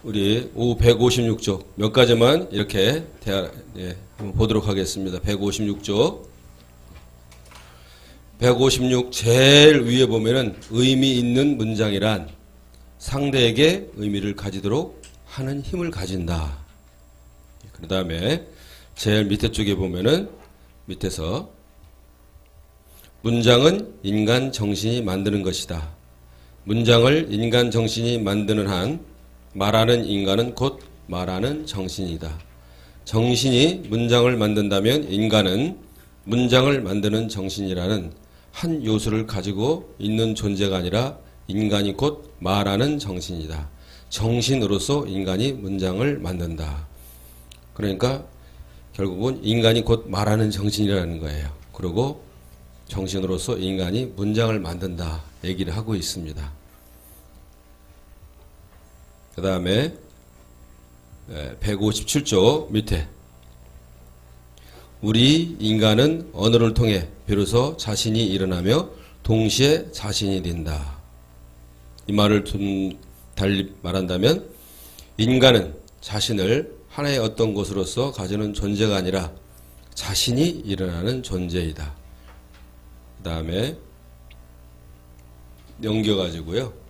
우리 156쪽 몇 가지만 이렇게 한번 보도록 하겠습니다. 156쪽. 156 제일 위에 보면은 의미 있는 문장이란 상대에게 의미를 가지도록 하는 힘을 가진다. 그 다음에 제일 밑에 쪽에 보면은 밑에서 문장은 인간 정신이 만드는 것이다. 문장을 인간 정신이 만드는 한 말하는 인간은 곧 말하는 정신이다. 정신이 문장을 만든다면 인간은 문장을 만드는 정신이라는 한 요소를 가지고 있는 존재가 아니라 인간이 곧 말하는 정신이다. 정신으로서 인간이 문장을 만든다. 그러니까 결국은 인간이 곧 말하는 정신이라는 거예요. 그리고 정신으로서 인간이 문장을 만든다 얘기를 하고 있습니다. 그 다음에 157쪽 밑에 우리 인간은 언어를 통해 비로소 자신이 일어나며 동시에 자신이 된다. 이 말을 좀 달리 말한다면 인간은 자신을 하나의 어떤 것으로서 가지는 존재가 아니라 자신이 일어나는 존재이다. 그 다음에 넘겨가지고요.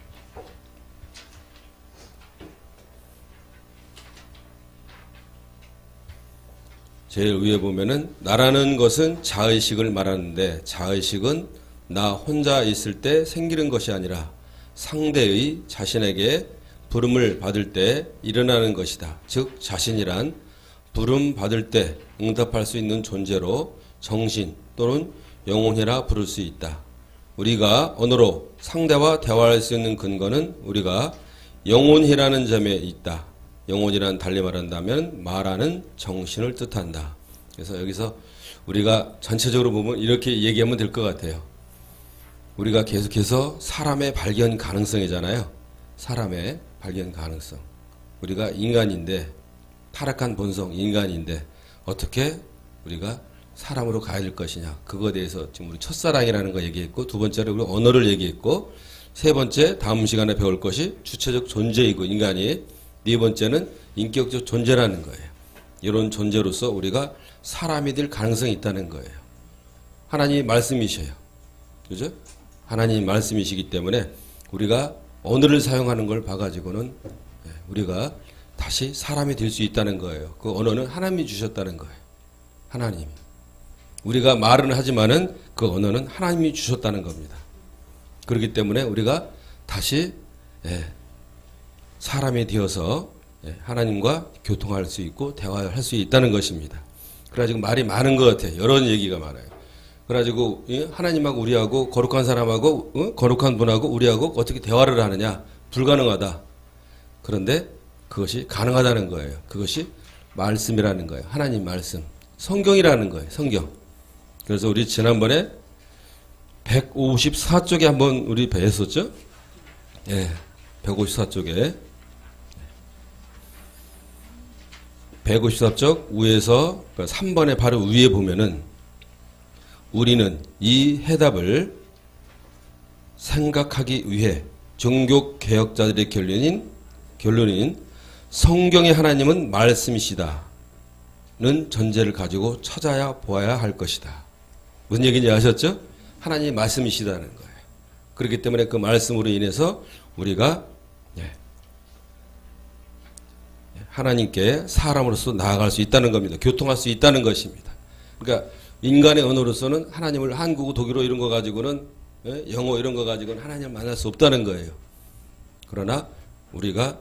제일 위에 보면은 나라는 것은 자의식을 말하는데 자의식은 나 혼자 있을 때 생기는 것이 아니라 상대의 자신에게 부름을 받을 때 일어나는 것이다. 즉 자신이란 부름 받을 때 응답할 수 있는 존재로 정신 또는 영혼이라 부를 수 있다. 우리가 언어로 상대와 대화할 수 있는 근거는 우리가 영혼이라는 점에 있다. 영혼이란 달리 말한다면 말하는 정신을 뜻한다. 그래서 여기서 우리가 전체적으로 보면 이렇게 얘기하면 될 것 같아요. 우리가 계속해서 사람의 발견 가능성이잖아요. 사람의 발견 가능성. 우리가 인간인데 타락한 본성 인간인데 어떻게 우리가 사람으로 가야 될 것이냐. 그거에 대해서 지금 우리 첫사랑이라는 거 얘기했고 두 번째로 우리 언어를 얘기했고 세 번째 다음 시간에 배울 것이 주체적 존재이고 인간이 네 번째는 인격적 존재라는 거예요. 이런 존재로서 우리가 사람이 될 가능성이 있다는 거예요. 하나님이 말씀이셔요. 그죠? 하나님이 말씀이시기 때문에 우리가 언어를 사용하는 걸 봐가지고는 우리가 다시 사람이 될 수 있다는 거예요. 그 언어는 하나님이 주셨다는 거예요. 하나님. 우리가 말은 하지만은 그 언어는 하나님이 주셨다는 겁니다. 그렇기 때문에 우리가 다시 사람이 되어서 하나님과 교통할 수 있고 대화할 수 있다는 것입니다. 그래가지고 말이 많은 것 같아요. 여러 얘기가 많아요. 그래가지고 하나님하고 우리하고 거룩한 사람하고 거룩한 분하고 우리하고 어떻게 대화를 하느냐 불가능하다. 그런데 그것이 가능하다는 거예요. 그것이 말씀이라는 거예요. 하나님 말씀. 성경이라는 거예요. 성경. 그래서 우리 지난번에 154쪽에 한번 우리 배웠었죠? 예. 154쪽에 154쪽 위에서 3번에 바로 위에 보면은 우리는 이 해답을 생각하기 위해 종교개혁자들의 결론인 성경의 하나님은 말씀이시다는 전제를 가지고 찾아야 보아야 할 것이다. 무슨 얘기인지 아셨죠? 하나님이 말씀이시다는 거예요. 그렇기 때문에 그 말씀으로 인해서 우리가 하나님께 사람으로서 나아갈 수 있다는 겁니다. 교통할 수 있다는 것입니다. 그러니까 인간의 언어로서는 하나님을 한국어, 독일어 이런 거 가지고는 영어 이런 거 가지고는 하나님을 만날 수 없다는 거예요. 그러나 우리가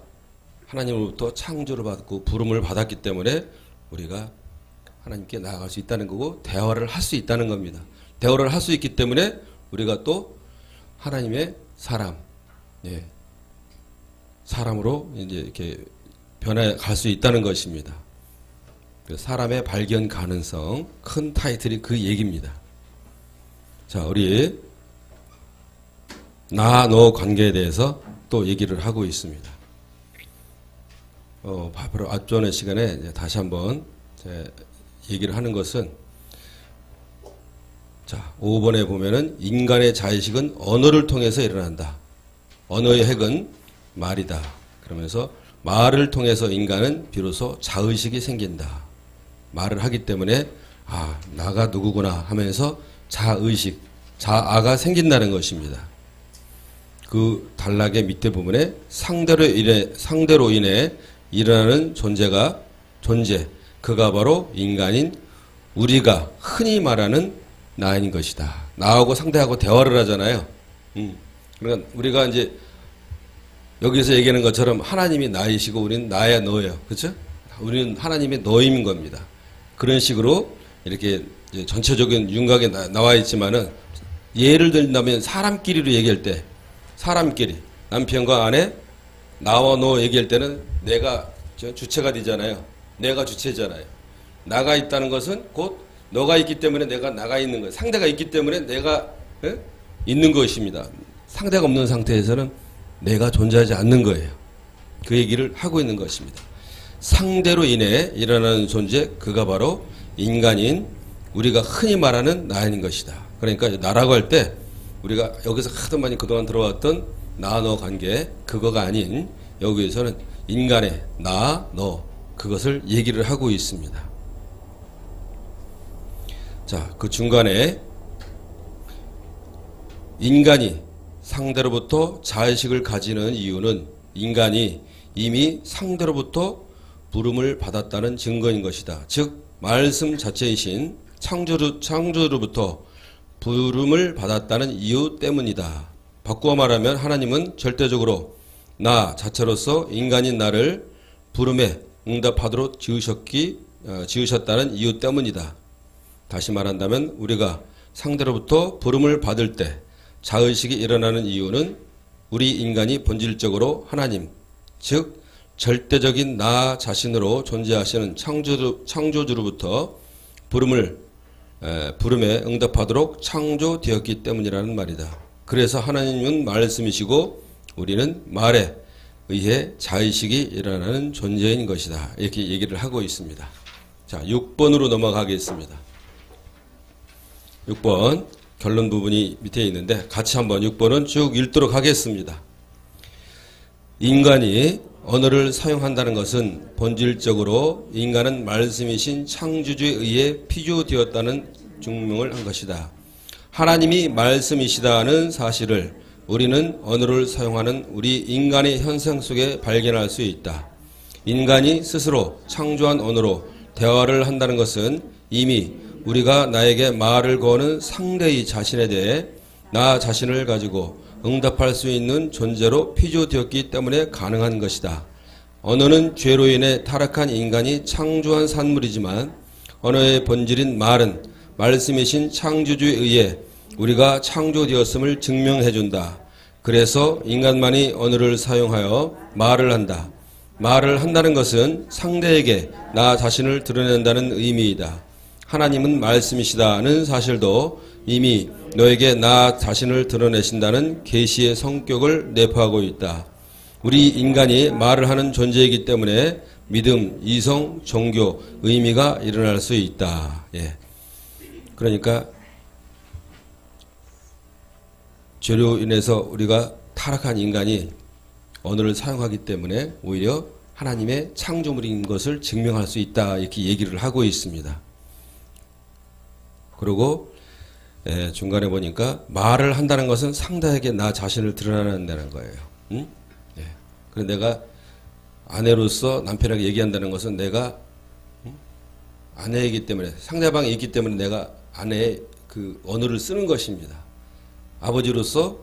하나님으로부터 창조를 받고 부름을 받았기 때문에 우리가 하나님께 나아갈 수 있다는 거고 대화를 할 수 있다는 겁니다. 대화를 할 수 있기 때문에 우리가 또 하나님의 사람, 사람으로 이제 이렇게 변해갈 수 있다는 것입니다. 사람의 발견 가능성 큰 타이틀이 그 얘기입니다. 자, 우리 나, 너 관계에 대해서 또 얘기를 하고 있습니다. 바로 앞전의 시간에 이제 다시 한번 얘기를 하는 것은 자, 5번에 보면은 인간의 자의식은 언어를 통해서 일어난다. 언어의 핵은 말이다. 그러면서 말을 통해서 인간은 비로소 자의식이 생긴다. 말을 하기 때문에 아, 나가 누구구나 하면서 자의식, 자아가 생긴다는 것입니다. 그 단락의 밑에 부분에 상대로 인해 일어나는 존재, 그가 바로 인간인 우리가 흔히 말하는 나인 것이다. 나하고 상대하고 대화를 하잖아요. 그러니까 우리가 이제 여기서 얘기하는 것처럼 하나님이 나이시고 우리는 나야 너예요. 그렇죠? 우리는 하나님의 너임인 겁니다. 그런 식으로 이렇게 전체적인 윤곽에 나와 있지만은 예를 들자면 사람끼리로 얘기할 때 사람끼리 남편과 아내 나와 너 얘기할 때는 내가 주체가 되잖아요. 내가 주체잖아요. 나가 있다는 것은 곧 너가 있기 때문에 내가 나가 있는 거예요. 상대가 있기 때문에 내가 있는 것입니다. 상대가 없는 상태에서는 내가 존재하지 않는 거예요. 그 얘기를 하고 있는 것입니다. 상대로 인해 일어나는 존재, 그가 바로 인간인 우리가 흔히 말하는 나인 것이다. 그러니까 나라고 할 때 우리가 여기서 하도 많이 그동안 들어왔던 나, 너 관계, 그거가 아닌 여기에서는 인간의 나, 너, 그것을 얘기를 하고 있습니다. 자, 그 중간에 인간이 상대로부터 자의식을 가지는 이유는 인간이 이미 상대로부터 부름을 받았다는 증거인 것이다. 즉 말씀 자체이신 창조로부터 부름을 받았다는 이유 때문이다. 바꾸어 말하면 하나님은 절대적으로 나 자체로서 인간인 나를 부름에 응답하도록 지으셨다는 이유 때문이다. 다시 말한다면 우리가 상대로부터 부름을 받을 때 자의식이 일어나는 이유는 우리 인간이 본질적으로 하나님, 즉 절대적인 나 자신으로 존재하시는 창조주로부터 부름에 응답하도록 창조되었기 때문이라는 말이다. 그래서 하나님은 말씀이시고 우리는 말에 의해 자의식이 일어나는 존재인 것이다. 이렇게 얘기를 하고 있습니다. 자, 6번으로 넘어가겠습니다. 6번 결론 부분이 밑에 있는데 같이 한번 6번은 쭉 읽도록 하겠습니다. 인간이 언어를 사용한다는 것은 본질적으로 인간은 말씀이신 창조주에 의해 피조되었다는 증명을 한 것이다. 하나님이 말씀이시다는 사실을 우리는 언어를 사용하는 우리 인간의 현상 속에 발견할 수 있다. 인간이 스스로 창조한 언어로 대화를 한다는 것은 이미 우리가 나에게 말을 거는 상대의 자신에 대해 나 자신을 가지고 응답할 수 있는 존재로 피조되었기 때문에 가능한 것이다. 언어는 죄로 인해 타락한 인간이 창조한 산물이지만 언어의 본질인 말은 말씀이신 창조주에 의해 우리가 창조되었음을 증명해준다. 그래서 인간만이 언어를 사용하여 말을 한다. 말을 한다는 것은 상대에게 나 자신을 드러낸다는 의미이다. 하나님은 말씀이시다는 사실도 이미 너에게 나 자신을 드러내신다는 계시의 성격을 내포하고 있다. 우리 인간이 말을 하는 존재이기 때문에 믿음, 이성, 종교, 의미가 일어날 수 있다. 예. 그러니까 죄로 인해서 우리가 타락한 인간이 언어를 사용하기 때문에 오히려 하나님의 창조물인 것을 증명할 수 있다. 이렇게 얘기를 하고 있습니다. 그리고 중간에 보니까 말을 한다는 것은 상대에게 나 자신을 드러낸다는 거예요. 응? 예. 그래서 내가 아내로서 남편에게 얘기한다는 것은 내가 아내이기 때문에 상대방이 있기 때문에 내가 아내의 그 언어를 쓰는 것입니다. 아버지로서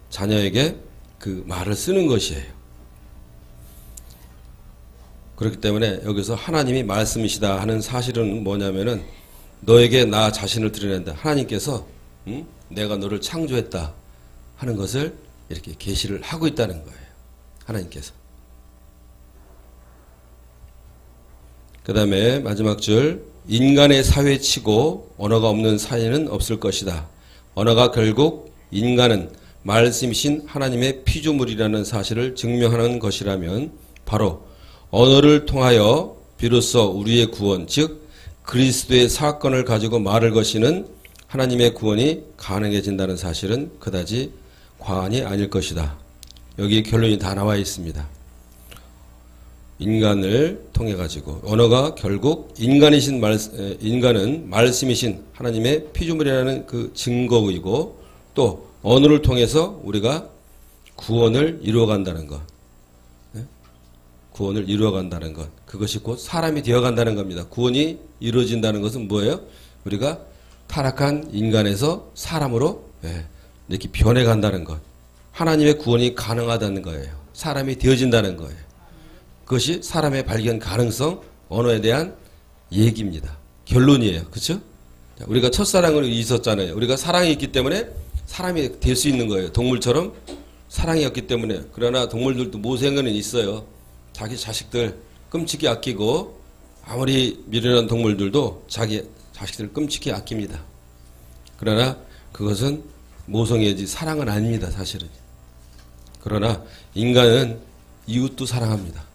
자녀에게 그 말을 쓰는 것이에요. 그렇기 때문에 여기서 하나님이 말씀이시다 하는 사실은 뭐냐면은 너에게 나 자신을 드러낸다. 하나님께서 내가 너를 창조했다 하는 것을 이렇게 계시를 하고 있다는 거예요. 하나님께서. 그 다음에 마지막 줄 인간의 사회치고 언어가 없는 사회는 없을 것이다. 언어가 결국 인간은 말씀이신 하나님의 피조물이라는 사실을 증명하는 것이라면 바로 언어를 통하여 비로소 우리의 구원, 즉 그리스도의 사건을 가지고 말을 거시는 하나님의 구원이 가능해진다는 사실은 그다지 과언이 아닐 것이다. 여기 결론이 다 나와 있습니다. 인간을 통해 가지고 언어가 결국 인간은 말씀이신 하나님의 피조물이라는 그 증거이고 또 언어를 통해서 우리가 구원을 이루어간다는 것. 구원을 이루어간다는 것. 그것이 곧 사람이 되어간다는 겁니다. 구원이 이루어진다는 것은 뭐예요? 우리가 타락한 인간에서 사람으로 이렇게 변해간다는 것. 하나님의 구원이 가능하다는 거예요. 사람이 되어진다는 거예요. 그것이 사람의 발견 가능성, 언어에 대한 얘기입니다. 결론이에요. 그렇죠? 우리가 첫사랑을 있었잖아요. 우리가 사랑이 있기 때문에 사람이 될 수 있는 거예요. 동물처럼 사랑이 없기 때문에. 그러나 동물들도 모생에는 있어요. 자기 자식들 끔찍히 아끼고 아무리 미련한 동물들도 자기 자식들을 끔찍히 아낍니다. 그러나 그것은 모성애지 사랑은 아닙니다. 사실은. 그러나 인간은 이웃도 사랑합니다.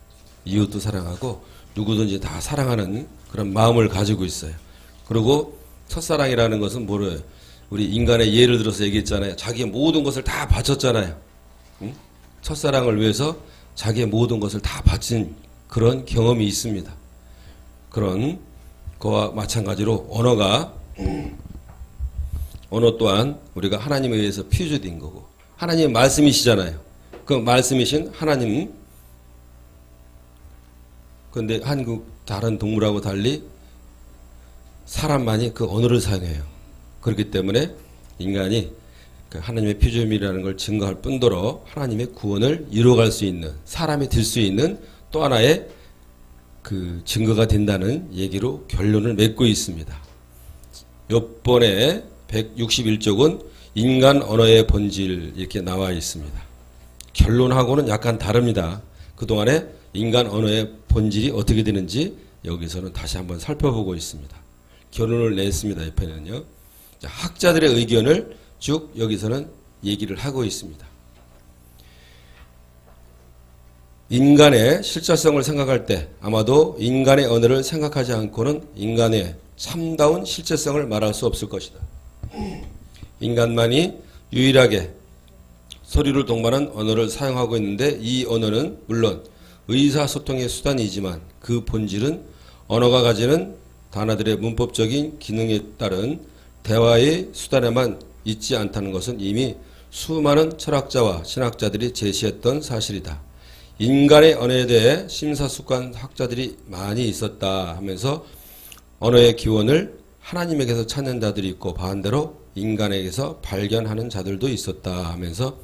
이웃도 사랑하고 누구든지 다 사랑하는 그런 마음을 가지고 있어요. 그리고 첫사랑이라는 것은 뭐래요? 우리 인간의 예를 들어서 얘기했잖아요. 자기의 모든 것을 다 바쳤잖아요. 응? 첫사랑을 위해서 자기의 모든 것을 다 바친 그런 경험이 있습니다. 그런 거와 마찬가지로 언어 또한 우리가 하나님에 의해서 피조된 거고 하나님의 말씀이시잖아요. 그 말씀이신 하나님. 그런데 한국 다른 동물하고 달리 사람만이 그 언어를 사용해요. 그렇기 때문에 인간이 그 하나님의 피조물이라는 걸 증거할 뿐더러 하나님의 구원을 이루어갈 수 있는 사람이 될 수 있는 또 하나의 그 증거가 된다는 얘기로 결론을 맺고 있습니다. 이번에 161쪽은 인간 언어의 본질 이렇게 나와 있습니다. 결론하고는 약간 다릅니다. 그동안에 인간 언어의 본질이 어떻게 되는지 여기서는 다시 한번 살펴보고 있습니다. 결론을 냈습니다. 이 편에는요. 학자들의 의견을 쭉 여기서는 얘기를 하고 있습니다. 인간의 실제성을 생각할 때 아마도 인간의 언어를 생각하지 않고는 인간의 참다운 실제성을 말할 수 없을 것이다. 인간만이 유일하게 소리를 동반한 언어를 사용하고 있는데 이 언어는 물론 의사소통의 수단이지만 그 본질은 언어가 가지는 단어들의 문법적인 기능에 따른 대화의 수단에만 있지 않다는 것은 이미 수많은 철학자와 신학자들이 제시했던 사실이다. 인간의 언어에 대해 심사숙고한 학자들이 많이 있었다 하면서 언어의 기원을 하나님에게서 찾는 자들이 있고 반대로 인간에게서 발견하는 자들도 있었다 하면서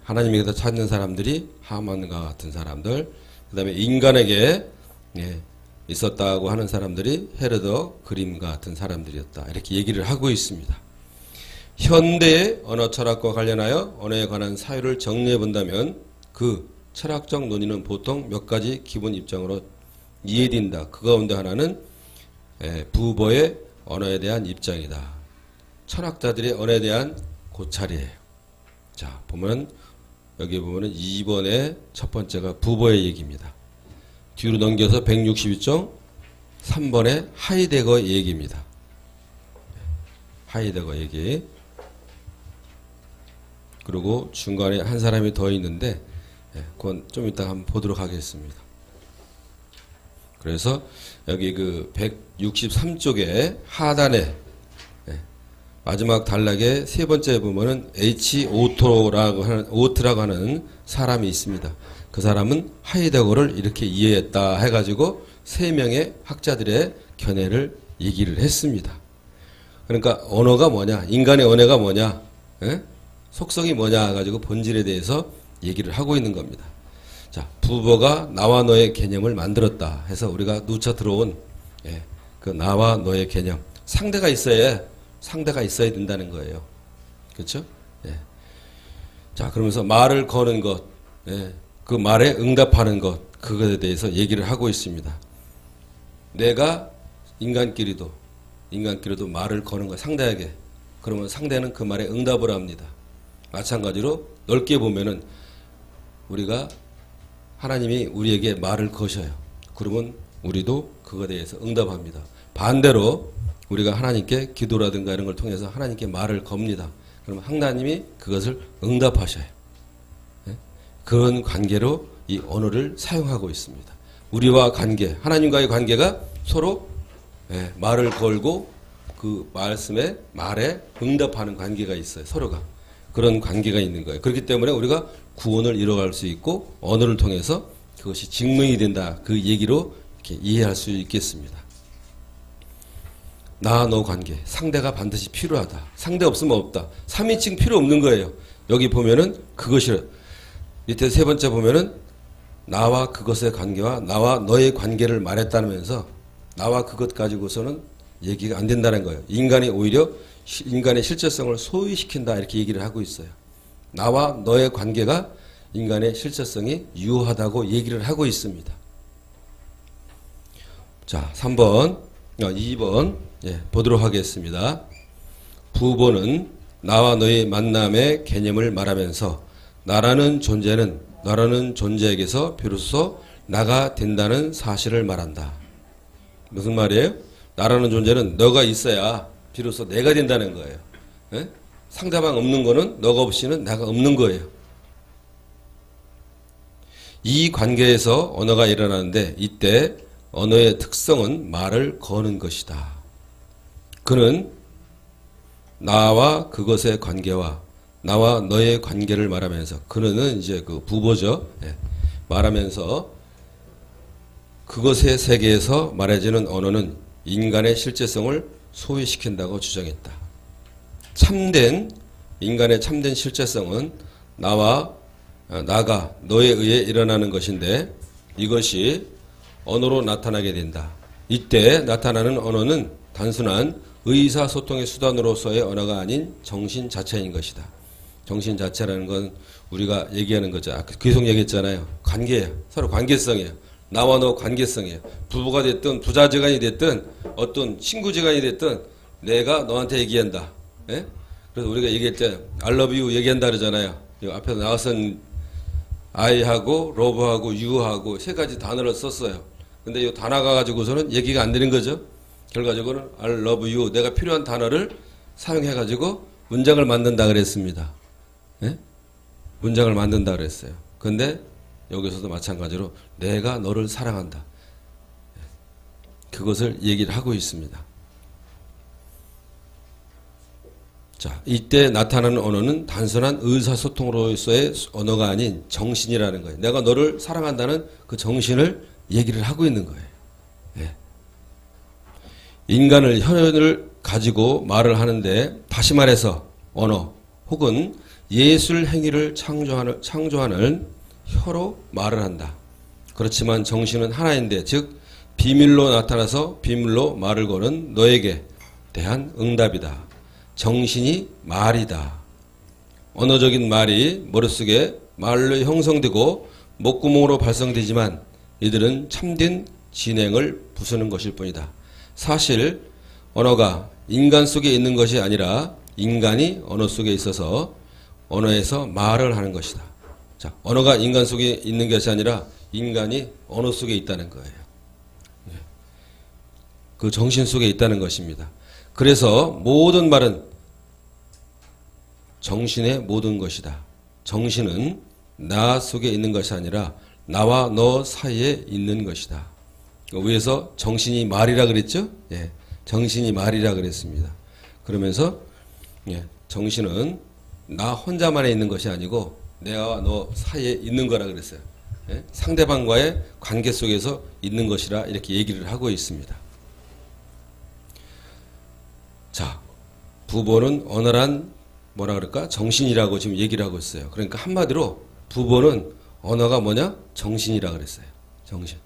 하나님에게서 찾는 사람들이 하만과 같은 사람들, 그 다음에 인간에게 있었다고 하는 사람들이 헤르더 그림과 같은 사람들이었다. 이렇게 얘기를 하고 있습니다. 현대의 언어 철학과 관련하여 언어에 관한 사유를 정리해 본다면 그 철학적 논의는 보통 몇 가지 기본 입장으로 이해된다. 그 가운데 하나는 부보의 언어에 대한 입장이다. 철학자들의 언어에 대한 고찰이에요. 자, 보면 여기 보면은 2번의 첫 번째가 부보의 얘기입니다. 뒤로 넘겨서 162쪽 3번의 하이데거 얘기입니다. 하이데거 얘기. 그리고 중간에 한 사람이 더 있는데 그건 좀 이따 한번 보도록 하겠습니다. 그래서 여기 그 163쪽에 하단에 마지막 단락의 세 번째 보면은 오트라고 하는 사람이 있습니다. 그 사람은 하이데거를 이렇게 이해했다 해가지고 세 명의 학자들의 견해를 얘기를 했습니다. 그러니까 언어가 뭐냐, 인간의 언어가 뭐냐, 속성이 뭐냐 가지고 본질에 대해서 얘기를 하고 있는 겁니다. 자, 부보가 나와 너의 개념을 만들었다 해서 우리가 누차 들어온 그 나와 너의 개념, 상대가 있어야 된다는 거예요. 그렇죠? 자, 그러면서 말을 거는 것, 그 말에 응답하는 것, 그것에 대해서 얘기를 하고 있습니다. 내가 인간끼리도 말을 거는 것, 상대에게. 그러면 상대는 그 말에 응답을 합니다. 마찬가지로 넓게 보면은 우리가 하나님이 우리에게 말을 거셔요. 그러면 우리도 그것에 대해서 응답합니다. 반대로 우리가 하나님께 기도라든가 이런 걸 통해서 하나님께 말을 겁니다. 그러면 하나님이 그것을 응답하셔요. 그런 관계로 이 언어를 사용하고 있습니다. 우리와 관계, 하나님과의 관계가 서로 말을 걸고 그 말에 응답하는 관계가 있어요. 서로가. 그런 관계가 있는 거예요. 그렇기 때문에 우리가 구원을 이뤄갈 수 있고 언어를 통해서 그것이 증명이 된다. 그 얘기로 이렇게 이해할 수 있겠습니다. 나, 너 관계. 상대가 반드시 필요하다. 상대 없으면 없다. 3인칭 필요 없는 거예요. 여기 보면은 그것이 밑에 세 번째 보면은 나와 그것의 관계와 나와 너의 관계를 말했다면서 나와 그것 가지고서는 얘기가 안 된다는 거예요. 인간이 오히려 인간의 실제성을 소위시킨다 이렇게 얘기를 하고 있어요. 나와 너의 관계가 인간의 실제성이 유효하다고 얘기를 하고 있습니다. 자, 2번 보도록 하겠습니다. 부보는 나와 너의 만남의 개념을 말하면서 나라는 존재는 너라는 존재에게서 비로소 나가 된다는 사실을 말한다. 무슨 말이에요? 나라는 존재는 너가 있어야 비로소 내가 된다는 거예요. 에? 상대방 없는 거는 너가 없이는 나가 없는 거예요. 이 관계에서 언어가 일어나는데 이때 언어의 특성은 말을 거는 것이다. 그는 나와 그것의 관계와 나와 너의 관계를 말하면서 그는 이제 그 부보죠. 말하면서 그것의 세계에서 말해지는 언어는 인간의 실제성을 소위시킨다고 주장했다. 인간의 참된 실제성은 나가 너에 의해 일어나는 것인데 이것이 언어로 나타나게 된다. 이때 나타나는 언어는 단순한 의사소통의 수단으로서의 언어가 아닌 정신 자체인 것이다. 정신 자체라는 건 우리가 얘기하는 거죠. 계속 얘기했잖아요. 관계예요. 서로 관계성이에요. 나와 너 관계성이에요. 부부가 됐든 부자지간이 됐든 어떤 친구지간이 됐든 내가 너한테 얘기한다. 예? 그래서 우리가 얘기했잖아요. I love you 얘기한다 그러잖아요. 앞에서 나왔은 I하고 love하고 you하고 세 가지 단어를 썼어요. 근데 이 단어가 가지고서는 얘기가 안 되는 거죠. 결과적으로는 I love you 내가 필요한 단어를 사용해 가지고 문장을 만든다 그랬습니다. 예? 문장을 만든다 그랬어요. 근데 여기서도 마찬가지로 내가 너를 사랑한다. 그것을 얘기를 하고 있습니다. 자, 이때 나타나는 언어는 단순한 의사소통으로서의 언어가 아닌 정신이라는 거예요. 내가 너를 사랑한다는 그 정신을 얘기를 하고 있는 거예요. 예. 인간을 혀를 가지고 말을 하는데 다시 말해서 언어 혹은 예술 행위를 창조하는 혀로 말을 한다. 그렇지만 정신은 하나인데 즉 비밀로 나타나서 비밀로 말을 거는 너에게 대한 응답이다. 정신이 말이다. 언어적인 말이 머릿속에 말로 형성되고 목구멍으로 발성되지만 이들은 참된 진행을 부수는 것일 뿐이다. 사실 언어가 인간 속에 있는 것이 아니라 인간이 언어 속에 있어서 언어에서 말을 하는 것이다. 자, 언어가 인간 속에 있는 것이 아니라 인간이 언어 속에 있다는 거예요. 그 정신 속에 있다는 것입니다. 그래서 모든 말은 정신의 모든 것이다. 정신은 나 속에 있는 것이 아니라 나와 너 사이에 있는 것이다. 위에서 정신이 말이라 그랬죠? 예, 정신이 말이라 그랬습니다. 그러면서 정신은 나 혼자만에 있는 것이 아니고 내와 너 사이에 있는 거라 그랬어요. 예? 상대방과의 관계 속에서 있는 것이라 이렇게 얘기를 하고 있습니다. 자, 부보는 언어란 뭐라 그럴까? 정신이라고 지금 얘기를 하고 있어요. 그러니까 한마디로 부보는 언어가 뭐냐? 정신이라 그랬어요. 정신.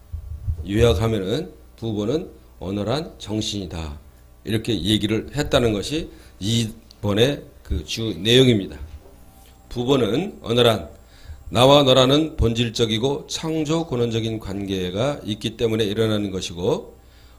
요약하면은 부보는 언어란 정신이다. 이렇게 얘기를 했다는 것이 이번에 그 주 내용입니다. 부보는 언어란 나와 너라는 본질적이고 창조 근원적인 관계가 있기 때문에 일어나는 것이고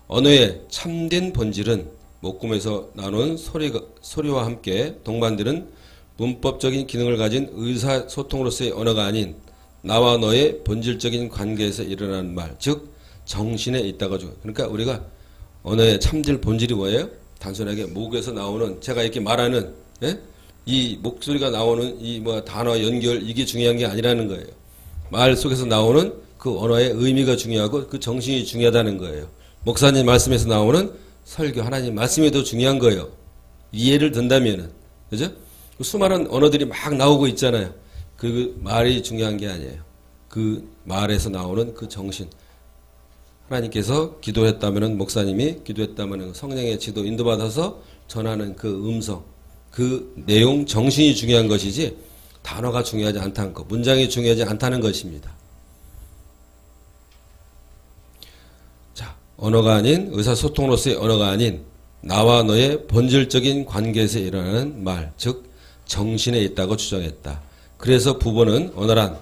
언어의 참된 본질은 목구멍에서 나눈 소리와 함께 동반되는 문법적인 기능을 가진 의사소통으로서의 언어가 아닌 나와 너의 본질적인 관계에서 일어나는 말, 즉 정신에 있다고 하죠. 그러니까 우리가 언어의 참질 본질이 뭐예요? 단순하게 목에서 나오는 제가 이렇게 말하는 이 목소리가 나오는 이 단어 연결 이게 중요한 게 아니라는 거예요. 말 속에서 나오는 그 언어의 의미가 중요하고 그 정신이 중요하다는 거예요. 목사님 말씀에서 나오는 설교, 하나님 말씀이 더 중요한 거예요. 이해를 든다면은. 그죠? 수많은 언어들이 막 나오고 있잖아요. 그 말이 중요한 게 아니에요. 그 말에서 나오는 그 정신. 하나님께서 기도했다면은, 목사님이 기도했다면은 성령의 지도 인도받아서 전하는 그 음성, 그 내용, 정신이 중요한 것이지 단어가 중요하지 않다는 것, 문장이 중요하지 않다는 것입니다. 자, 언어가 아닌, 의사소통으로서의 언어가 아닌 나와 너의 본질적인 관계에서 일어나는 말, 즉 정신에 있다고 주장했다. 그래서 부보는 언어란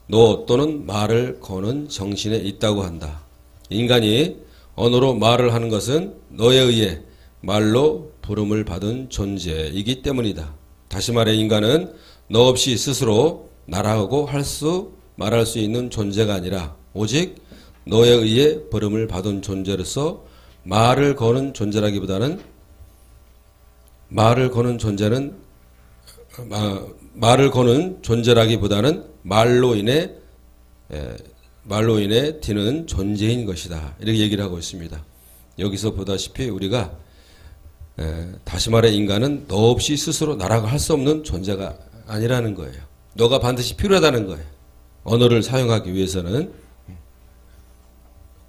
너 또는 말을 거는 정신에 있다고 한다. 인간이 언어로 말을 하는 것은 너에 의해 말로 부름을 받은 존재이기 때문이다. 다시 말해 인간은 너 없이 스스로 나라고 말할 수 있는 존재가 아니라 오직 너에 의해 부름을 받은 존재로서 말을 거는 존재라기보다는 말을 거는 존재라기보다는 말로 인해 되는 존재인 것이다. 이렇게 얘기를 하고 있습니다. 여기서 보다시피 우리가 다시 말해 인간은 너 없이 스스로 나라고 할 수 없는 존재가 아니라는 거예요. 너가 반드시 필요하다는 거예요. 언어를 사용하기 위해서는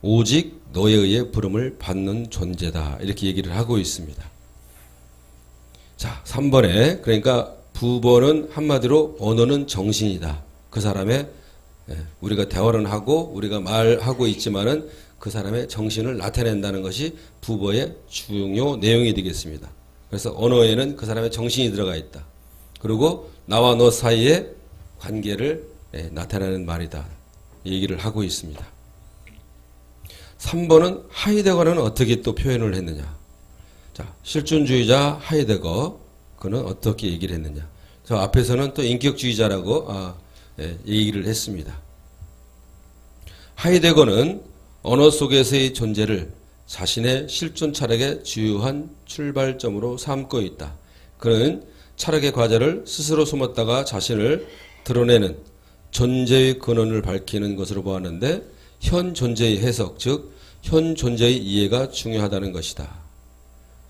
오직 너에 의해 부름을 받는 존재다. 이렇게 얘기를 하고 있습니다. 자, 3번에 그러니까 부보는 한마디로 언어는 정신이다. 그 사람의 우리가 대화를 하고 우리가 말하고 있지만은 그 사람의 정신을 나타낸다는 것이 부보의 중요 내용이 되겠습니다. 그래서 언어에는 그 사람의 정신이 들어가 있다. 그리고 나와 너 사이의 관계를 나타내는 말이다. 이 얘기를 하고 있습니다. 3번은 하이데거는 어떻게 또 표현을 했느냐. 자, 실존주의자 하이데거 그는 어떻게 얘기를 했느냐. 저 앞에서는 또 인격주의자라고 얘기를 했습니다. 하이데거는 언어 속에서의 존재를 자신의 실존 철학의 주요한 출발점으로 삼고 있다. 그는 철학의 과제를 스스로 숨었다가 자신을 드러내는 존재의 근원을 밝히는 것으로 보았는데 현 존재의 해석, 즉 현 존재의 이해가 중요하다는 것이다.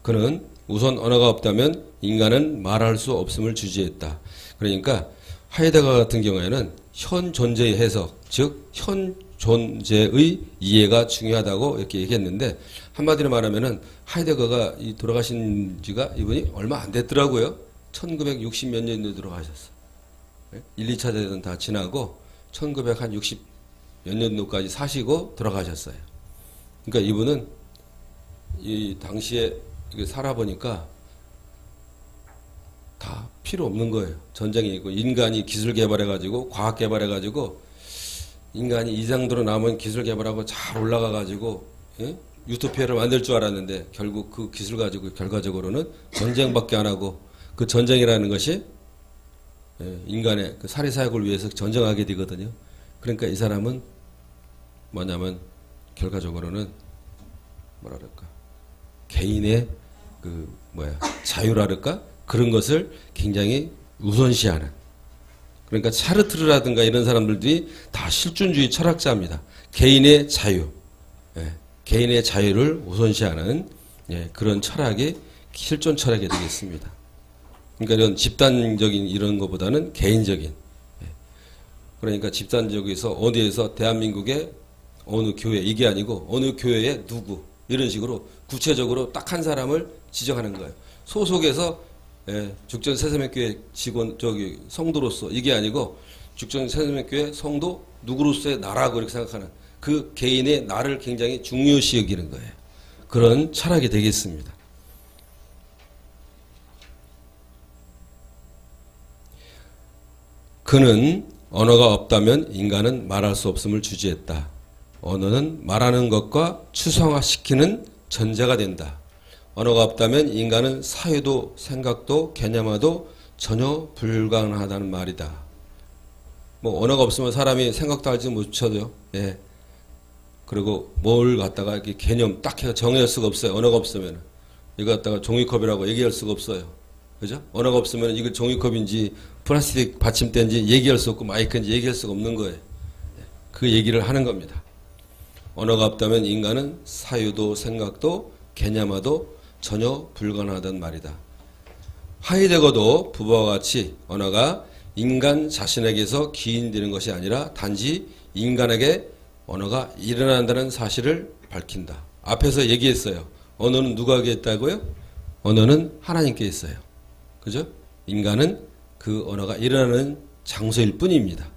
그는 우선 언어가 없다면 인간은 말할 수 없음을 주지했다. 그러니까 하이데거 같은 경우에는 현 존재의 해석, 즉 현 존재의 이해가 중요하다고 이렇게 얘기했는데 한마디로 말하면은 하이데거가 돌아가신 지가 이분이 얼마 안 됐더라고요. 1960 몇 년도에 돌아가셨어. 1, 2차 대전 다 지나고 1960 몇 년도까지 사시고 돌아가셨어요. 그러니까 이분은 이 당시에 살아보니까 다 필요 없는 거예요. 전쟁이 있고 인간이 기술 개발해가지고 과학 개발해가지고 인간이 이 정도로 남은 기술 개발하고 잘 올라가가지고 유토피아를 만들 줄 알았는데 결국 그 기술 가지고 결과적으로는 전쟁밖에 안 하고 그 전쟁이라는 것이 인간의 그 사리사욕을 위해서 전쟁하게 되거든요. 그러니까 이 사람은 뭐냐면 결과적으로는 뭐랄까 개인의 자유랄까 그런 것을 굉장히 우선시하는 그러니까 차르트르라든가 이런 사람들이 다 실존주의 철학자입니다. 개인의 자유, 개인의 자유를 우선시하는 그런 철학이 실존 철학이 되겠습니다. 그러니까 이런 집단적인 이런 것보다는 개인적인 그러니까 집단적에서 어디에서 대한민국의 어느 교회 이게 아니고 어느 교회의 누구 이런 식으로 구체적으로 딱 한 사람을 지정하는 거예요. 소속에서 죽전 새서명교회 직원 성도로서 이게 아니고 죽전 새서명교회 성도 누구로서의 나라고 이렇게 생각하는 그 개인의 나를 굉장히 중요시 여기는 거예요. 그런 철학이 되겠습니다. 그는 언어가 없다면 인간은 말할 수 없음을 주지했다. 언어는 말하는 것과 추상화시키는 전제가 된다. 언어가 없다면 인간은 사유도 생각도 개념화도 전혀 불가능하다는 말이다. 뭐 언어가 없으면 사람이 생각도 할지 못쳐요. 그리고 뭘 갖다가 이렇게 개념 딱 해서 정의할 수가 없어요. 언어가 없으면 이거 갖다가 종이컵이라고 얘기할 수가 없어요. 그죠? 언어가 없으면 이거 종이컵인지 플라스틱 받침대인지 얘기할 수 없고 마이크인지 얘기할 수가 없는 거예요. 그 얘기를 하는 겁니다. 언어가 없다면 인간은 사유도 생각도 개념화도 전혀 불가능하단 말이다. 하이데거도 부부와 같이 언어가 인간 자신에게서 기인되는 것이 아니라 단지 인간에게 언어가 일어난다는 사실을 밝힌다. 앞에서 얘기했어요. 언어는 누구에게 있다고요? 언어는 하나님께 있어요. 그죠? 인간은 그 언어가 일어나는 장소일 뿐입니다.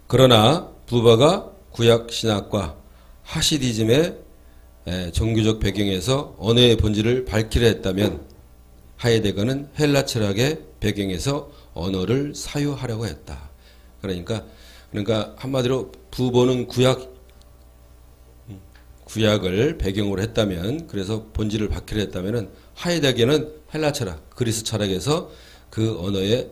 그러나 부바가 구약 신학과 하시디즘의 종교적 배경에서 언어의 본질을 밝히려 했다면 하이데거는 헬라 철학의 배경에서 언어를 사유하려고 했다. 그러니까 한마디로 부보는 구약을 배경으로 했다면, 그래서 본질을 밝히려 했다면 하이데거는 헬라 철학, 그리스 철학에서 그 언어의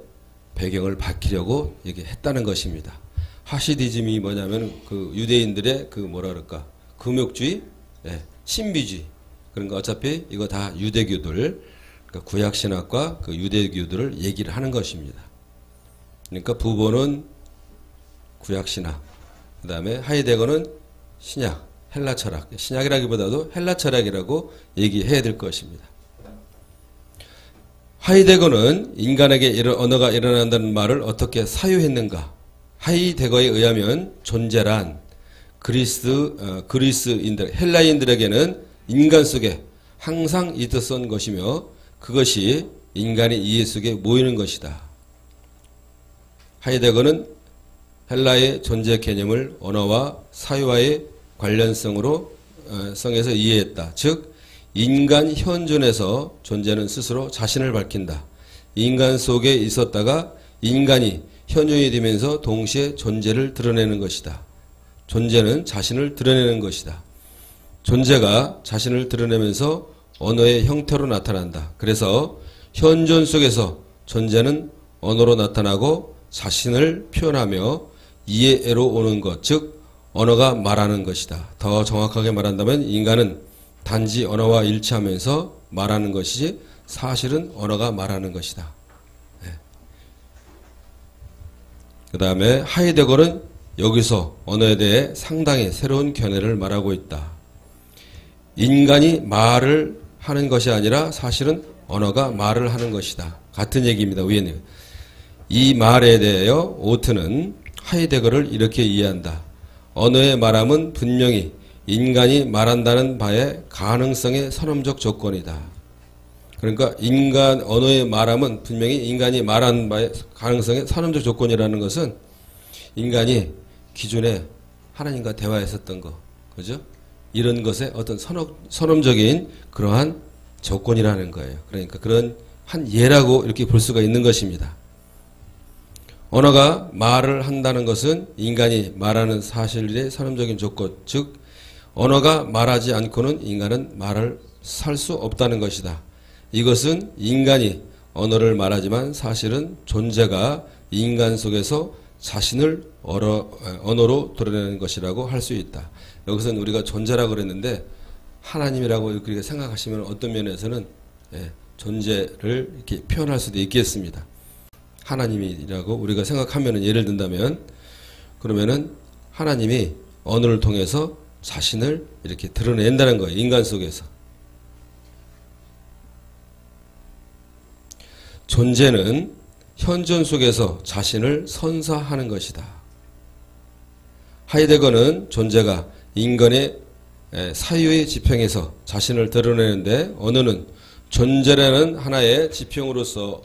배경을 밝히려고 얘기했다는 것입니다. 하시디즘이 뭐냐면 그 유대인들의 그 뭐라 그럴까, 금욕주의, 신비주의. 그러니까 어차피 이거 다 유대교들, 그러니까 구약 신학과 그 유대교들을 얘기를 하는 것입니다. 그러니까 부보는 구약 신학, 그다음에 하이데거는 신약, 헬라 철학. 신약이라기보다도 헬라 철학이라고 얘기해야 될 것입니다. 하이데거는 인간에게 이런 언어가 일어난다는 말을 어떻게 사유했는가? 하이데거에 의하면 존재란 그리스인들, 헬라인들에게는 인간 속에 항상 있었던 것이며 그것이 인간의 이해 속에 모이는 것이다. 하이데거는 헬라의 존재 개념을 언어와 사유와의 관련성에서 이해했다. 즉 인간 현존에서 존재는 스스로 자신을 밝힌다. 인간 속에 있었다가 인간이 현존이 되면서 동시에 존재를 드러내는 것이다. 존재는 자신을 드러내는 것이다. 존재가 자신을 드러내면서 언어의 형태로 나타난다. 그래서 현존 속에서 존재는 언어로 나타나고 자신을 표현하며 이해로 오는 것, 즉 언어가 말하는 것이다. 더 정확하게 말한다면 인간은 단지 언어와 일치하면서 말하는 것이지 사실은 언어가 말하는 것이다. 그 다음에 하이데거는 여기서 언어에 대해 상당히 새로운 견해를 말하고 있다. 인간이 말을 하는 것이 아니라 사실은 언어가 말을 하는 것이다. 같은 얘기입니다. 위원님. 이 말에 대하여 오트는 하이데거를 이렇게 이해한다. 언어의 말함은 분명히 인간이 말한다는 바의 가능성의 선언적 조건이다. 그러니까 언어의 말함은 분명히 인간이 말하는 바의 가능성의 선언적 조건이라는 것은 인간이 기존에 하나님과 대화했었던 거, 그죠? 이런 것의 어떤 선언적인 그러한 조건이라는 거예요. 그러니까 그런 한 예라고 이렇게 볼 수가 있는 것입니다. 언어가 말을 한다는 것은 인간이 말하는 사실의 선언적인 조건, 즉 언어가 말하지 않고는 인간은 말을 살 수 없다는 것이다. 이것은 인간이 언어를 말하지만 사실은 존재가 인간 속에서 자신을 언어로 드러내는 것이라고 할 수 있다. 여기서는 우리가 존재라고 그랬는데 하나님이라고 이렇게 생각하시면 어떤 면에서는 존재를 이렇게 표현할 수도 있겠습니다. 하나님이라고 우리가 생각하면, 예를 든다면, 그러면은 하나님이 언어를 통해서 자신을 이렇게 드러낸다는 거예요. 인간 속에서. 존재는 현존 속에서 자신을 선사하는 것이다. 하이데거는 존재가 인간의 사유의 지평에서 자신을 드러내는데 언어는 존재라는 하나의 지평으로서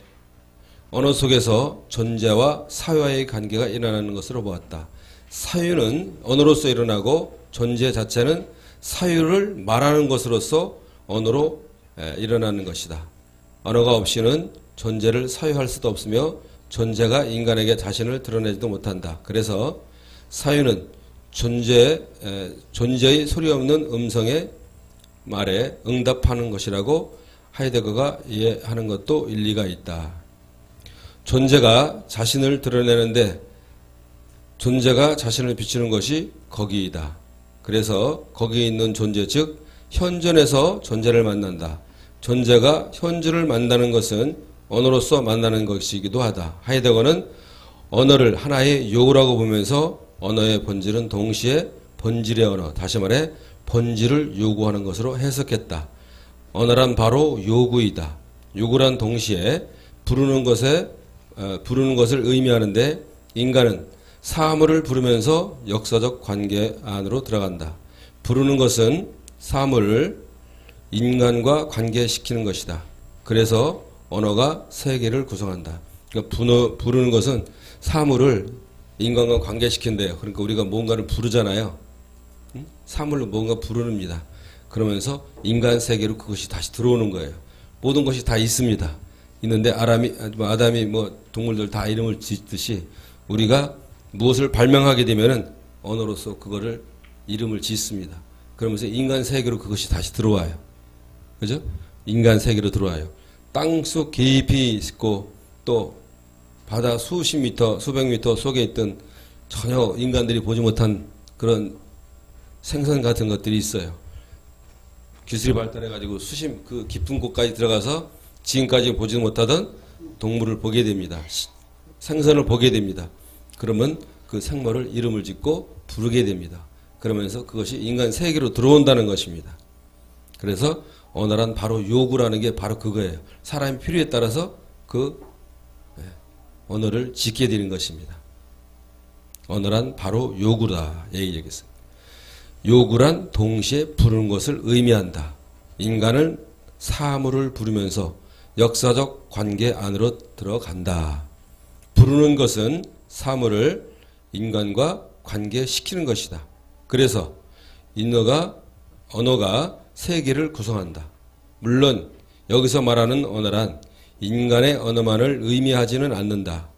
언어 속에서 존재와 사유와의 관계가 일어나는 것으로 보았다. 사유는 언어로서 일어나고 존재 자체는 사유를 말하는 것으로서 언어로 일어나는 것이다. 언어가 없이는 존재를 사유할 수도 없으며 존재가 인간에게 자신을 드러내지도 못한다. 그래서 사유는 존재의 소리 없는 음성의 말에 응답하는 것이라고 하이데거가 이해하는 것도 일리가 있다. 존재가 자신을 드러내는데 존재가 자신을 비추는 것이 거기이다. 그래서 거기에 있는 존재, 즉 현존에서 존재를 만난다. 존재가 현존을 만나는 것은 언어로서 만나는 것이기도 하다. 하이데거는 언어를 하나의 요구라고 보면서 언어의 본질은 동시에 본질의 언어, 다시 말해 본질을 요구하는 것으로 해석했다. 언어란 바로 요구이다. 요구란 동시에 부르는 것을 의미하는데 인간은 사물을 부르면서 역사적 관계 안으로 들어간다. 부르는 것은 사물을 인간과 관계시키는 것이다. 그래서 언어가 세계를 구성한다. 그러니까 부르는 것은 사물을 인간과 관계시킨대요. 그러니까 우리가 뭔가를 부르잖아요. 사물로 뭔가 부르는입니다. 그러면서 인간 세계로 그것이 다시 들어오는 거예요. 모든 것이 다 있습니다. 있는데 아담이 동물들 다 이름을 짓듯이 우리가 무엇을 발명하게 되면은 언어로서 그거를 이름을 짓습니다. 그러면서 인간 세계로 그것이 다시 들어와요. 그죠? 인간 세계로 들어와요. 땅속 깊이 있고 또 바다 수십 미터, 수백 미터 속에 있던 전혀 인간들이 보지 못한 그런 생선 같은 것들이 있어요. 기술이 발달해가지고 그 깊은 곳까지 들어가서 지금까지 보지 못하던 동물을 보게 됩니다. 생선을 보게 됩니다. 그러면 그 생물을 이름을 짓고 부르게 됩니다. 그러면서 그것이 인간 세계로 들어온다는 것입니다. 그래서 언어란 바로 요구라는 게 바로 그거예요. 사람의 필요에 따라서 그 언어를 짓게 되는 것입니다. 언어란 바로 요구다. 얘기하겠습니다. 요구란 동시에 부르는 것을 의미한다. 인간은 사물을 부르면서 역사적 관계 안으로 들어간다. 부르는 것은 사물을 인간과 관계시키는 것이다. 그래서 언어가 세계를 구성한다. 물론 여기서 말하는 언어란 인간의 언어만을 의미하지는 않는다.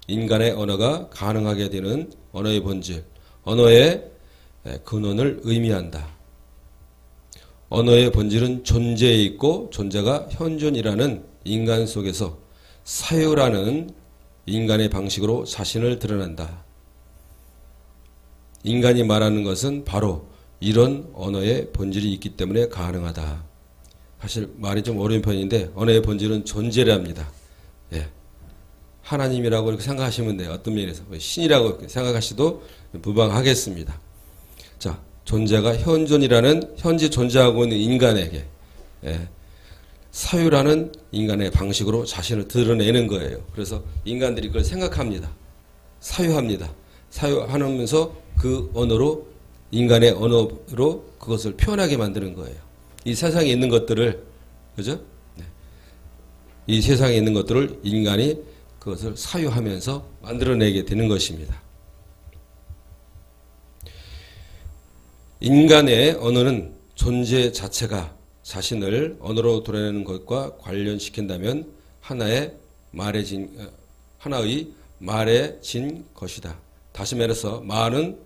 인간의 언어가 가능하게 되는 언어의 본질, 언어의 근원을 의미한다. 언어의 본질은 존재에 있고 존재가 현존이라는 인간 속에서 사유라는 인간의 방식으로 자신을 드러낸다. 인간이 말하는 것은 바로 이런 언어의 본질이 있기 때문에 가능하다. 사실 말이 좀 어려운 편인데 언어의 본질은 존재랍니다. 예. 하나님이라고 이렇게 생각하시면 돼요. 어떤 면에서 신이라고 생각하시도 무방하겠습니다. 자, 존재가 현존이라는 현재 존재하고 있는 인간에게 사유라는 인간의 방식으로 자신을 드러내는 거예요. 그래서 인간들이 그걸 생각합니다. 사유합니다. 사유하면서 그 언어로 인간의 언어로 그것을 표현하게 만드는 거예요. 이 세상에 있는 것들을 그죠? 네. 이 세상에 있는 것들을 인간이 그것을 사유하면서 만들어내게 되는 것입니다. 인간의 언어는 존재 자체가 자신을 언어로 드러내는 것과 관련시킨다면 하나의 말해진 것이다. 다시 말해서 말은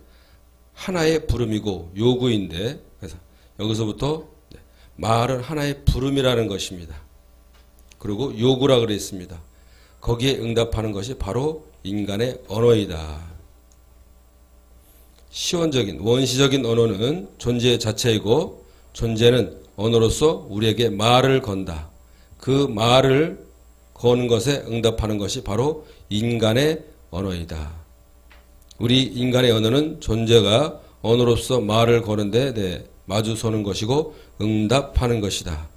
하나의 부름이고 요구인데 그래서 여기서부터 말은 하나의 부름이라는 것입니다. 그리고 요구라 그랬습니다. 거기에 응답하는 것이 바로 인간의 언어이다. 원시적인 언어는 존재 자체이고 존재는 언어로서 우리에게 말을 건다. 그 말을 거는 것에 응답하는 것이 바로 인간의 언어이다. 우리 인간의 언어는 존재가 언어로서 말을 거는데 마주서는 것이고 응답하는 것이다.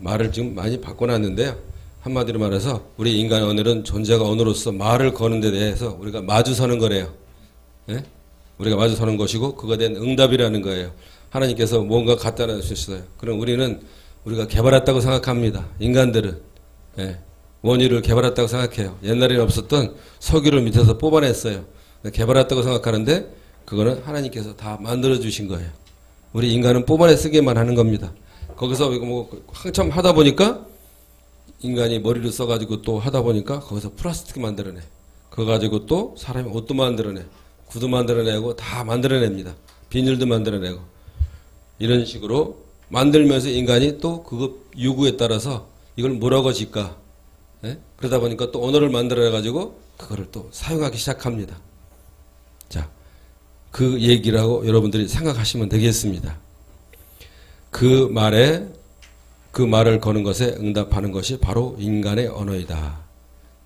말을 지금 많이 바꿔놨는데요. 한마디로 말해서 우리 인간의 언어는 존재가 언어로서 말을 거는 데 대해서 우리가 마주서는 거래요. 예? 우리가 마주서는 것이고 그거에 대한 응답이라는 거예요. 하나님께서 뭔가 갖다 놔주셨어요. 그럼 우리가 개발했다고 생각합니다. 인간들은 원유를 개발했다고 생각해요. 옛날에는 없었던 석유를 밑에서 뽑아냈어요. 개발했다고 생각하는데 그거는 하나님께서 다 만들어 주신 거예요. 우리 인간은 뽑아내 쓰기만 하는 겁니다. 거기서 한참 하다 보니까 인간이 머리를 써가지고 또 하다 보니까 거기서 플라스틱 만들어내. 그거 가지고 또 사람이 옷도 만들어내. 구두 만들어내고 다 만들어냅니다. 비닐도 만들어내고. 이런 식으로 만들면서 인간이 또 그거 요구에 따라서 이걸 뭐라고 짓까. 그러다 보니까 또 언어를 만들어가지고 그거를 또 사용하기 시작합니다. 자, 그 얘기라고 여러분들이 생각하시면 되겠습니다. 그 말에 그 말을 거는 것에 응답하는 것이 바로 인간의 언어이다.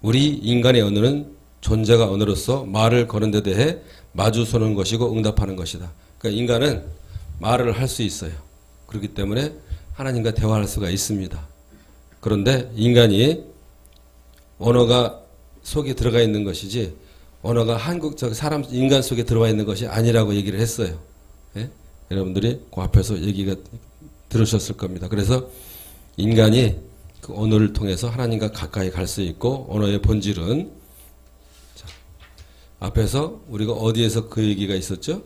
우리 인간의 언어는 존재가 언어로서 말을 거는 데 대해 마주서는 것이고 응답하는 것이다. 그러니까 인간은 말을 할 수 있어요. 그렇기 때문에 하나님과 대화할 수가 있습니다. 그런데 인간이 언어가 속에 들어가 있는 것이지 언어가 한국적 사람 인간 속에 들어와 있는 것이 아니라고 얘기를 했어요. 예? 여러분들이 그 앞에서 얘기가 들으셨을 겁니다. 그래서 인간이 그 언어를 통해서 하나님과 가까이 갈 수 있고 언어의 본질은 자, 앞에서 우리가 어디에서 그 얘기가 있었죠?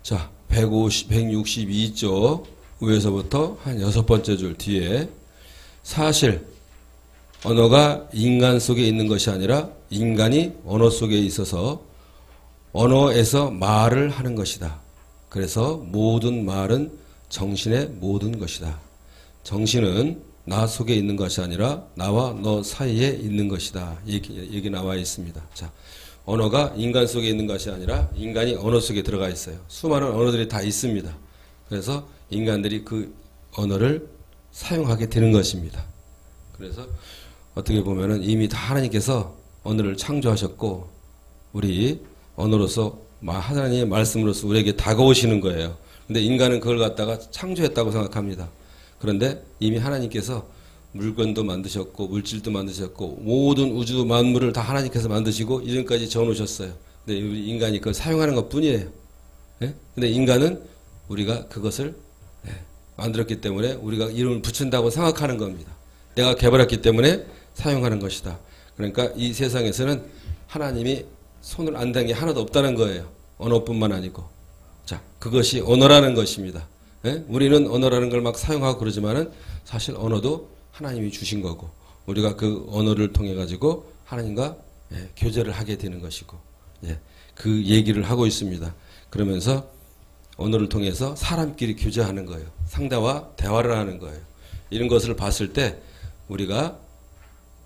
자, 162쪽 위에서부터 한 6번째 줄 뒤에 사실 언어가 인간 속에 있는 것이 아니라 인간이 언어 속에 있어서 언어에서 말을 하는 것이다. 그래서 모든 말은 정신의 모든 것이다. 정신은 나 속에 있는 것이 아니라 나와 너 사이에 있는 것이다. 얘기 나와 있습니다. 자, 언어가 인간 속에 있는 것이 아니라 인간이 언어 속에 들어가 있어요. 수많은 언어들이 다 있습니다. 그래서 인간들이 그 언어를 사용하게 되는 것입니다. 그래서 어떻게 보면은 이미 다 하나님께서 언어를 창조하셨고 우리 언어로서 하나님의 말씀으로서 우리에게 다가오시는 거예요. 근데 인간은 그걸 갖다가 창조했다고 생각합니다. 그런데 이미 하나님께서 물건도 만드셨고 물질도 만드셨고 모든 우주 만물을 다 하나님께서 만드시고 이전까지 지어놓으셨어요. 근데 우리 인간이 그걸 사용하는 것뿐이에요. 예? 근데 인간은 우리가 그것을 만들었기 때문에 우리가 이름을 붙인다고 생각하는 겁니다. 내가 개발했기 때문에 사용하는 것이다. 그러니까 이 세상에서는 하나님이 손을 안 댄 게 하나도 없다는 거예요. 언어뿐만 아니고. 자, 그것이 언어라는 것입니다. 예? 우리는 언어라는 걸 막 사용하고 그러지만은 사실 언어도 하나님이 주신 거고 우리가 그 언어를 통해 가지고 하나님과 교제를 하게 되는 것이고 그 얘기를 하고 있습니다. 그러면서 언어를 통해서 사람끼리 교제하는 거예요. 상대와 대화를 하는 거예요. 이런 것을 봤을 때 우리가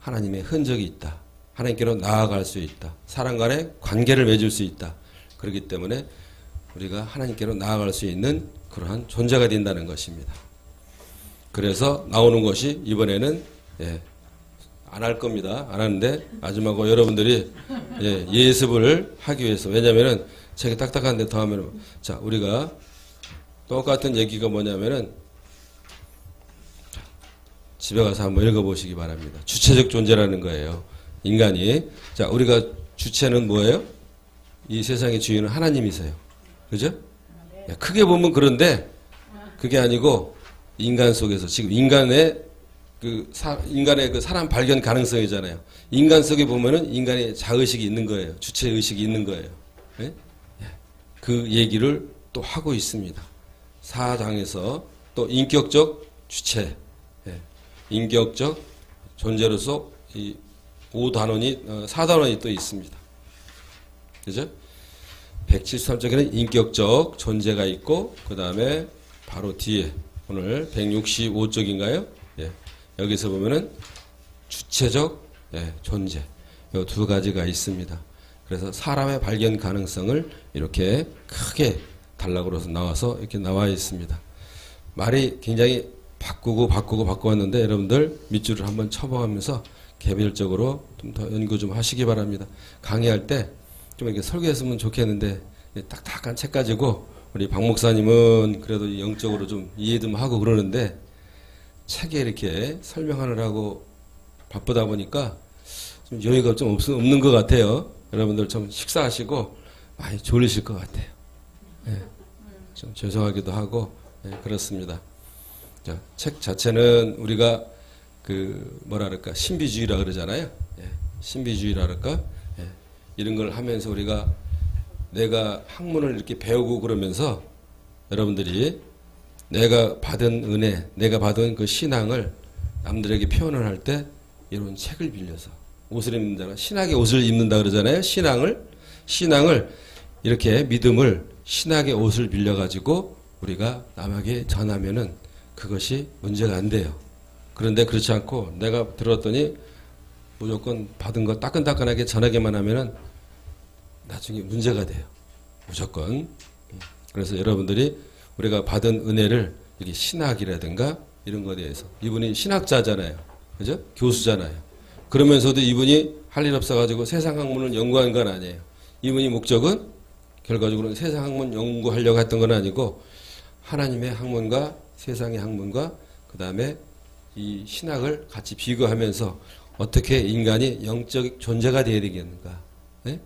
하나님의 흔적이 있다. 하나님께로 나아갈 수 있다. 사람 간의 관계를 맺을 수 있다. 그렇기 때문에 우리가 하나님께로 나아갈 수 있는 그러한 존재가 된다는 것입니다. 그래서 나오는 것이 이번에는 안 할 겁니다. 안 하는데 마지막으로 여러분들이 예습을 하기 위해서 왜냐하면은 책이 딱딱한데 더 하면은 자 우리가 똑같은 얘기가 뭐냐면은 집에 가서 한번 읽어보시기 바랍니다. 주체적 존재라는 거예요. 인간이 자 우리가 주체는 뭐예요? 이 세상의 주인은 하나님이세요. 그죠? 크게 보면 그런데 그게 아니고 인간 속에서 지금 인간의 그 사람 발견 가능성이잖아요. 인간 속에 보면은 인간의 자의식이 있는 거예요. 주체 의식이 있는 거예요. 예? 그 얘기를 또 하고 있습니다. 4장에서 또 인격적 주체, 인격적 존재로서 이 4단원이 또 있습니다. 그죠? 173쪽에는 인격적 존재가 있고 그 다음에 바로 뒤에 오늘 165쪽인가요? 여기서 보면은 주체적 존재 이 두 가지가 있습니다. 그래서 사람의 발견 가능성을 이렇게 크게 단락으로서 나와서 이렇게 나와 있습니다. 말이 굉장히 바꾸었는데 여러분들 밑줄을 한번 쳐보면서 개별적으로 좀 더 연구 좀 하시기 바랍니다. 강의할 때 좀 이렇게 설계했으면 좋겠는데 딱딱한 책 가지고 우리 박 목사님은 그래도 영적으로 좀 이해 좀 하고 그러는데 책에 이렇게 설명하느라고 바쁘다 보니까 좀 여유가 좀 없는 것 같아요. 여러분들 좀 식사하시고 많이 졸리실 것 같아요. 좀 죄송하기도 하고 그렇습니다. 자, 책 자체는 우리가 그 뭐랄까 신비주의라 그러잖아요. 신비주의라 그럴까 이런 걸 하면서 우리가 내가 학문을 이렇게 배우고 그러면서 여러분들이 내가 받은 은혜, 내가 받은 그 신앙을 남들에게 표현을 할 때 이런 책을 빌려서 옷을 입는다. 신학의 옷을 입는다 그러잖아요. 신앙을 이렇게 믿음을 신학의 옷을 빌려가지고 우리가 남에게 전하면은 그것이 문제가 안 돼요. 그런데 그렇지 않고 내가 들었더니 무조건 받은 거 따끈따끈하게 전하기만 하면은 나중에 문제가 돼요. 무조건. 그래서 여러분들이 우리가 받은 은혜를 이게 신학이라든가 이런 거에 대해서 이분이 신학자잖아요. 그죠? 교수잖아요. 그러면서도 이분이 할 일 없어가지고 세상 학문을 연구한 건 아니에요. 이분이 목적은 결과적으로는 세상 학문 연구하려고 했던 건 아니고 하나님의 학문과 세상의 학문과 그 다음에 이 신학을 같이 비교하면서 어떻게 인간이 영적 존재가 되어야 되겠는가. 네?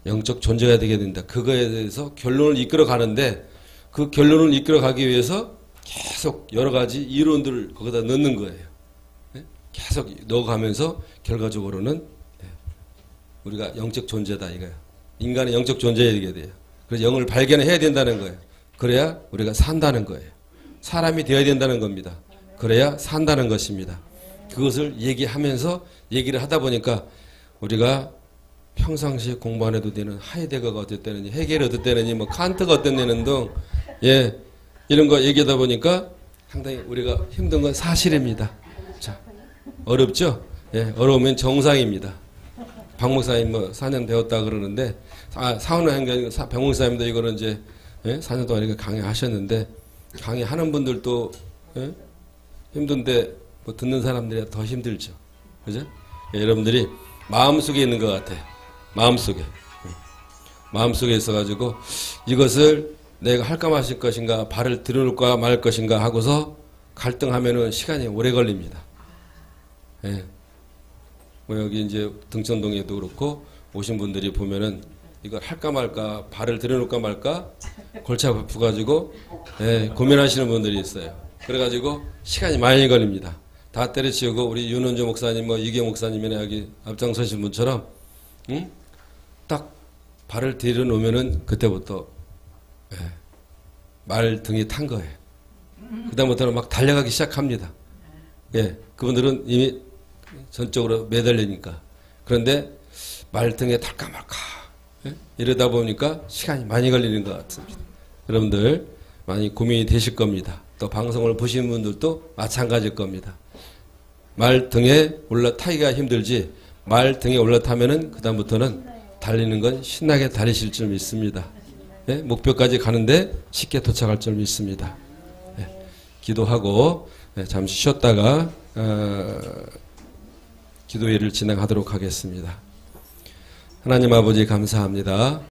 영적 존재가 되게 된다. 그거에 대해서 결론을 이끌어 가는데 그 결론을 이끌어 가기 위해서 계속 여러 가지 이론들을 거기다 넣는 거예요. 네? 계속 넣어가면서 결과적으로는 우리가 영적 존재다 이거예요. 인간은 영적 존재가 되게 돼요. 그래서 영을 발견해야 된다는 거예요. 그래야 우리가 산다는 거예요. 사람이 되어야 된다는 겁니다. 그래야 산다는 것입니다. 그것을 얘기하면서 얘기를 하다 보니까 우리가 평상시에 공부 안 해도 되는 하이데거가 어땠다느니 헤겔이 어땠다느니 뭐 칸트가 어땠다는 등 예, 이런 거 얘기하다 보니까 상당히 우리가 힘든 건 사실입니다. 자, 어렵죠? 예, 어려우면 정상입니다. 박 목사님 뭐 4년 배웠다 그러는데 4년 한게 박 목사님도 이거는 이제 예? 4년 동안 이렇게 강의하셨는데 강의하는 분들도 예? 힘든데 뭐 듣는 사람들이 더 힘들죠. 그죠? 예, 여러분들이 마음속에 있는 것 같아요. 마음속에. 마음속에 있어가지고 이것을 내가 할까 마실 것인가 발을 들여놓을까 말 것인가 하고서 갈등하면은 시간이 오래 걸립니다. 예. 뭐 여기 이제 등천동에도 그렇고 오신 분들이 보면은 이걸 할까 말까 발을 들여놓을까 말까 골치 아파가지고 예, 고민하시는 분들이 있어요. 그래가지고 시간이 많이 걸립니다. 다 때려치우고 우리 윤원조 목사님 뭐 이경 목사님이나 여기 앞장서신 분처럼 응? 딱 발을 들여놓으면은 그때부터 예, 말 등이 탄 거예요. 그다음부터는 막 달려가기 시작합니다. 예, 그분들은 이미 전적으로 매달리니까. 그런데 말 등에 탈까 말까 예? 이러다 보니까 시간이 많이 걸리는 것 같습니다. 여러분들 많이 고민이 되실 겁니다. 또 방송을 보시는 분들도 마찬가지일 겁니다. 말 등에 올라타기가 힘들지 말 등에 올라타면은 그다음부터는 달리는 건 신나게 달리실 줄 믿습니다. 예? 목표까지 가는데 쉽게 도착할 줄 믿습니다. 예? 기도하고 예, 잠시 쉬었다가 기도회를 진행하도록 하겠습니다. 하나님 아버지 감사합니다.